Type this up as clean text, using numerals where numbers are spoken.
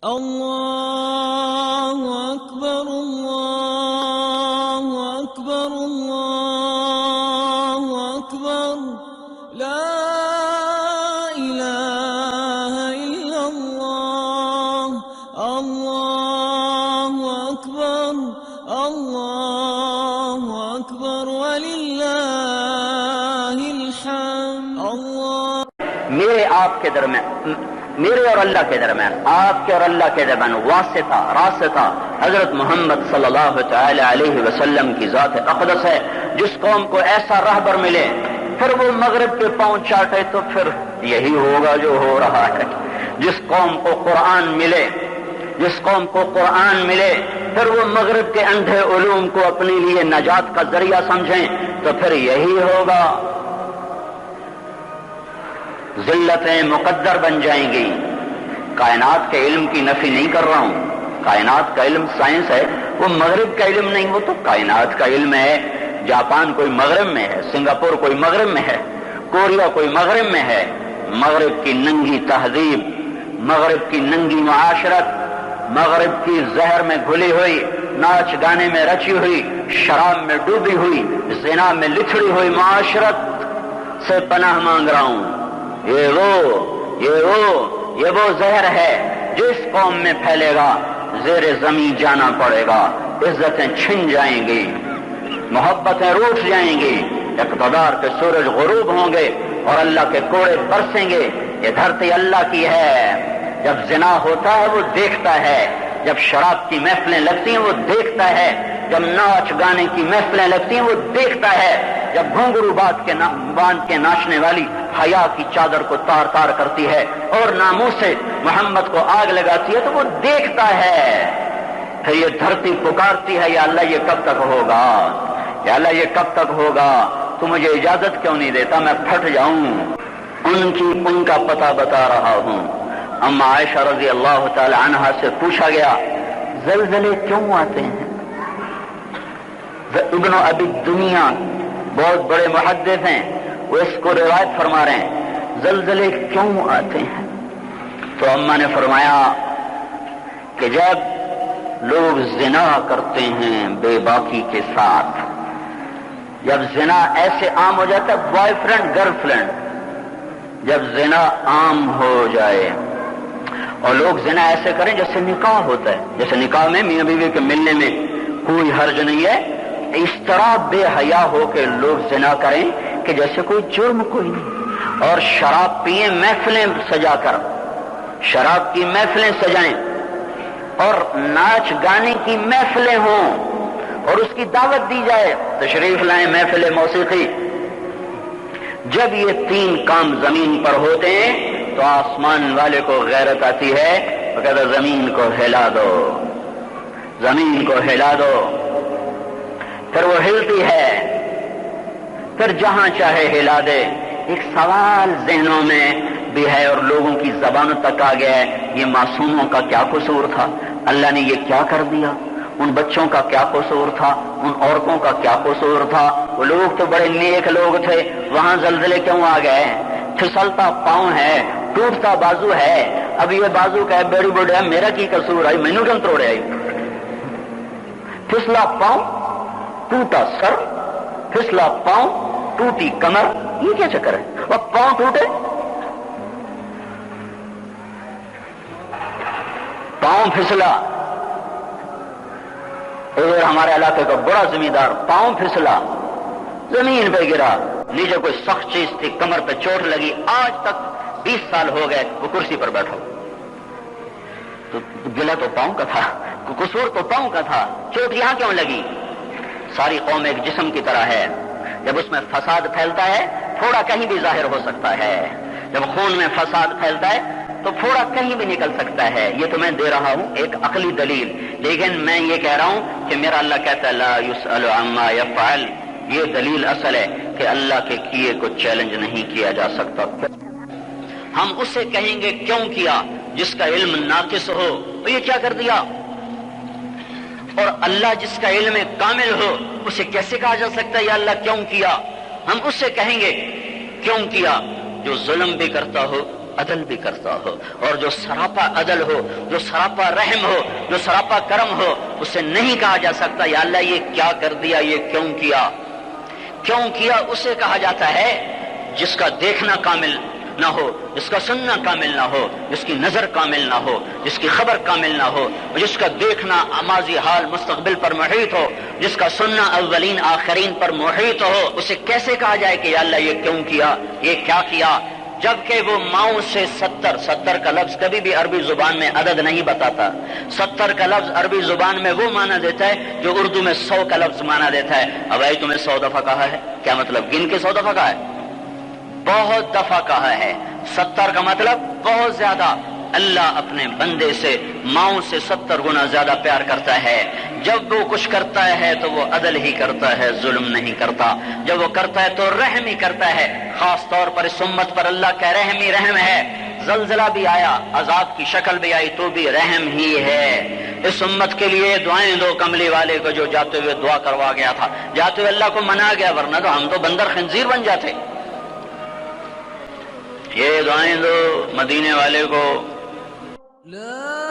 اللہ اکبر اللہ اکبر اللہ اکبر لا الہ الا اللہ اللہ اکبر وللہ الحمد اللہ میرے آپ کے درمیان، میرے اور اللہ کے درمیان، آپ کے اور اللہ کے درمیان واسطہ راستہ حضرت محمد صلی اللہ تعالی علیہ وسلم کی ذات اقدس ہے۔ جس قوم کو ایسا رہبر ملے پھر وہ مغرب کے پاؤں چاٹے تو پھر یہی ہوگا جو ہو رہا ہے۔ جس قوم کو قرآن ملے، جس قوم کو قرآن ملے پھر وہ مغرب کے اندھے علوم کو اپنے لیے نجات کا ذریعہ سمجھیں تو پھر یہی ہوگا۔ ذلتیں مقدر بن جائیں گی۔ کائنات کے علم کی نفی نہیں کر رہا ہوں، کائنات کا علم سائنس ہے، وہ مغرب کا علم نہیں، وہ تو کائنات کا علم ہے۔ جاپان کوئی مغرب میں ہے، سنگاپور کوئی مغرب میں ہے، کوریا کوئی مغرب میں ہے۔ مغرب کی ننگی تہذیب، مغرب کی ننگی معاشرت، مغرب کی زہر میں گھلی ہوئی، ناچ گانے میں رچی ہوئی، شراب میں ڈوبی ہوئی، زنا میں لتھڑی ہوئی معاشرت سے پناہ مانگ رہا ہوں۔ یہ وہ زہر ہے جس قوم میں پھیلے گا زیر زمین جانا پڑے گا، عزتیں چھن جائیں گی، محبتیں روٹ جائیں گی، اقتدار کے سورج غروب ہوں گے اور اللہ کے کوڑے برسیں گے۔ یہ دھرتی اللہ کی ہے۔ جب زنا ہوتا ہے وہ دیکھتا ہے، جب شراب کی محفلیں لگتی ہیں وہ دیکھتا ہے، جب ناچ گانے کی محفلیں لگتی ہیں وہ دیکھتا ہے، جب گھنگرو باندھ کے ناچنے والی حیا کی چادر کو تار تار کرتی ہے اور ناموس سے محمد کو آگ لگاتی ہے تو وہ دیکھتا ہے۔ پھر یہ دھرتی پکارتی ہے، یا اللہ یہ کب تک ہوگا، یا اللہ یہ کب تک ہوگا، تو مجھے اجازت کیوں نہیں دیتا، میں پھٹ جاؤں۔ ان کا پتہ بتا رہا ہوں۔ اما عائشہ رضی اللہ تعالی عنہا سے پوچھا گیا زلزلے کیوں آتے ہیں؟ ابن ابی دنیا بہت بڑے محدث ہیں، وہ اس کو روایت فرما رہے ہیں زلزلے کیوں آتے ہیں؟ تو اماں نے فرمایا کہ جب لوگ زنا کرتے ہیں بے باکی کے ساتھ، جب زنا ایسے عام ہو جاتا ہے، بوائے فرینڈ گرل فرینڈ، جب زنا عام ہو جائے اور لوگ زنا ایسے کریں جیسے نکاح ہوتا ہے، جیسے نکاح میں میاں بیوی کے ملنے میں کوئی حرج نہیں ہے، اس طرح بے حیا ہو کے لوگ زنا کریں کہ جیسے کوئی جرم کوئی نہیں، اور شراب پئیں محفلیں سجا کر، شراب کی محفلیں سجائیں اور ناچ گانے کی محفلیں ہوں اور اس کی دعوت دی جائے، تشریف لائیں محفل موسیقی۔ جب یہ تین کام زمین پر ہوتے ہیں تو آسمان والے کو غیرت آتی ہے، وہ کہتا زمین کو ہلا دو، زمین کو ہلا دو، پھر وہ ہلتی ہے، پھر جہاں چاہے ہلا دے۔ ایک سوال ذہنوں میں بھی ہے اور لوگوں کی زبانوں تک آ گیا ہے، یہ معصوموں کا کیا قصور تھا؟ اللہ نے یہ کیا کر دیا؟ ان بچوں کا کیا قصور تھا؟ ان عورتوں کا کیا قصور تھا؟ وہ لوگ تو بڑے نیک لوگ تھے، وہاں زلزلے کیوں آ گئے؟ پھسلتا پاؤں ہے، ٹوٹتا بازو ہے، اب یہ بازو کا ہے بیڑی بڑھیا، میرا کی قصور ہے، مینو کیوں توڑے آئی؟ پھسلا پاؤں، ٹوٹا سر، پھسلا پاؤں، ٹوٹی کمر، یہ کیا چکر ہے؟ اور پاؤں ٹوٹے، پاؤں پھسلا، ادھر ہمارے علاقے کا بڑا زمیندار پاؤں پھسلا، زمین پہ گرا، نیچے کوئی سخت چیز تھی، کمر پہ چوٹ لگی، آج تک 20 سال ہو گئے وہ کرسی پر بیٹھا، تو گلا تو پاؤں کا تھا، قصور تو پاؤں کا تھا، چوٹ یہاں کیوں لگی؟ ساری قوم ایک جسم کی طرح ہے، جب اس میں فساد پھیلتا ہے تھوڑا کہیں بھی ظاہر ہو سکتا ہے، جب خون میں فساد پھیلتا ہے تو تھوڑا کہیں بھی نکل سکتا ہے۔ یہ تو میں دے رہا ہوں ایک عقلی دلیل، لیکن میں یہ کہہ رہا ہوں کہ میرا اللہ کہتا ہے لا یسأل عما یفعل، یہ دلیل اصل ہے کہ اللہ کے کیے کو چیلنج نہیں کیا جا سکتا۔ ہم اسے کہیں گے کیوں کیا جس کا علم ناقص ہو، تو یہ کیا کر دیا؟ اور اللہ جس کا علم کامل ہو اسے کیسے کہا جا سکتا ہے یا اللہ کیوں کیا؟ ہم اس سے کہیں گے کیوں کیا جو ظلم بھی کرتا ہو عدل بھی کرتا ہو، اور جو سراپا عدل ہو، جو سراپا رحم ہو، جو سراپا کرم ہو، اسے نہیں کہا جا سکتا یا اللہ یہ کیا کر دیا، یہ کیوں کیا، اسے کہا جاتا ہے جس کا دیکھنا کامل نہ ہو، جس کا سننا کامل نہ ہو، جس کی نظر کامل نہ ہو، جس کی خبر کامل نہ ہو، جس کا دیکھنا ماضی حال مستقبل پر محیط ہو، جس کا سننا اولین آخرین پر محیط ہو، اسے کیسے کہا جائے کہ یا اللہ یہ کیوں کیا، یہ کیا کیا، جبکہ وہ ماؤں سے 70 کا لفظ کبھی بھی عربی زبان میں عدد نہیں بتاتا۔ 70 کا لفظ عربی زبان میں وہ معنی دیتا ہے جو اردو میں 100 کا لفظ معنی دیتا ہے۔ اب بھائی تمہیں 100 دفعہ کہا ہے، کیا مطلب گن کے 100 دفعہ کہا ہے؟ بہت دفعہ کہا ہے۔ 70 کا مطلب بہت زیادہ۔ اللہ اپنے بندے سے ماؤں سے 70 گنا زیادہ پیار کرتا ہے۔ جب وہ کچھ کرتا ہے تو وہ عدل ہی کرتا ہے، ظلم نہیں کرتا۔ جب وہ کرتا ہے تو رحم ہی کرتا ہے۔ خاص طور پر اس امت پر اللہ کا رحم ہی رحم ہے۔ زلزلہ بھی آیا، عذاب کی شکل بھی آئی، تو بھی رحم ہی ہے۔ اس امت کے لیے دعائیں دو کملی والے کو جو جاتے ہوئے دعا کروا گیا تھا، جاتے ہوئے اللہ کو منا گیا، ورنہ تو ہم تو بندر خنزیر بن جاتے۔ یہ دعائیں دو مدینے والے کو۔ لا